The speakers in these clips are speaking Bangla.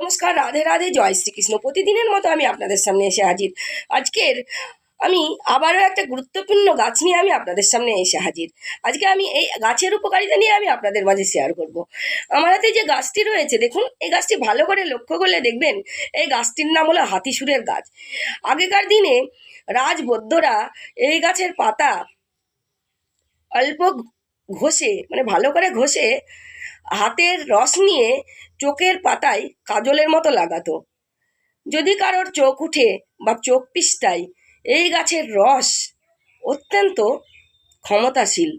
নমস্কার, রাধে রাধে, জয় শ্রীকৃষ্ণ। প্রতিদিনের মতো আমি আপনাদের সামনে এসে হাজির। আজকের আমি আবারও একটা গুরুত্বপূর্ণ গাছ নিয়ে আমি আপনাদের সামনে এসে হাজির। আজকে আমি এই গাছের উপকারিতা নিয়ে আমি আপনাদের মাঝে শেয়ার করব। আমার হাতে যে গাছটি রয়েছে, দেখুন, এই গাছটি ভালো করে লক্ষ্য করলে দেখবেন এই গাছটির নাম হলো হাতিসুরের গাছ। আগেকার দিনে রাজবৈদ্যরা এই গাছের পাতা অল্প ঘষে, মানে ভালো করে ঘষে, হাতের রস নিয়ে চোখের পাতায় কাজলের মতো লাগাতো। যদি কারোর চোখ উঠে বা চোখ পিস্তায়, এই গাছের রস অত্যন্ত ক্ষমতাশীল,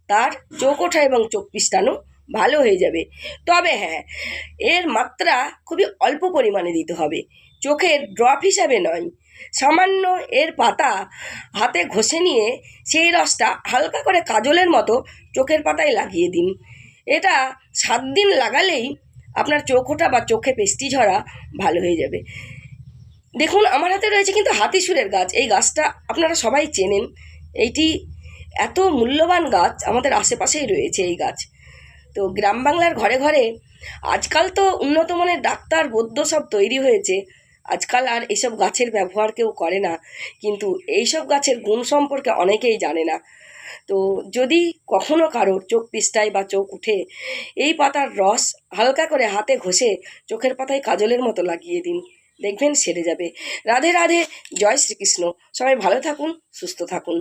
তার চোখ ওঠা এবং চোখ পিস্তানো ভালো হয়ে যাবে। তবে হ্যাঁ, এর মাত্রা খুবই অল্প পরিমাণে দিতে হবে, চোখের ড্রপ হিসাবে নয়। সামান্য এর পাতা হাতে ঘষে নিয়ে সেই রসটা হালকা করে কাজলের মতো চোখের পাতায় লাগিয়ে দিন। এটা 7 দিন লাগালেই আপনার চোখ ওঠা বা চোখে পেস্টি ঝরা ভালো হয়ে যাবে। দেখুন, আমার হাতে রয়েছে কিন্তু হাতিসুরের গাছ। এই গাছটা আপনারা সবাই চেনেন। এইটি এত মূল্যবান গাছ, আমাদের আশেপাশেই রয়েছে এই গাছ। তো গ্রাম বাংলার ঘরে ঘরে আজকাল তো উন্নত মানের ডাক্তার বৈদ্য সব তৈরি হয়েছে, আজকাল আর এইসব গাছের ব্যবহার কেউ করে না, কিন্তু এইসব গাছের গুণ সম্পর্কে অনেকেই জানে না। তো যদি কখনো কারোর চোখ পিস্তায় বা চোখ উঠে, এই পাতার রস হালকা করে হাতে ঘষে চোখের পাতায় কাজলের মতো লাগিয়ে দিন, দেখবেন সেরে যাবে। রাধে রাধে, জয় শ্রীকৃষ্ণ। সবাই ভালো থাকুন, সুস্থ থাকুন।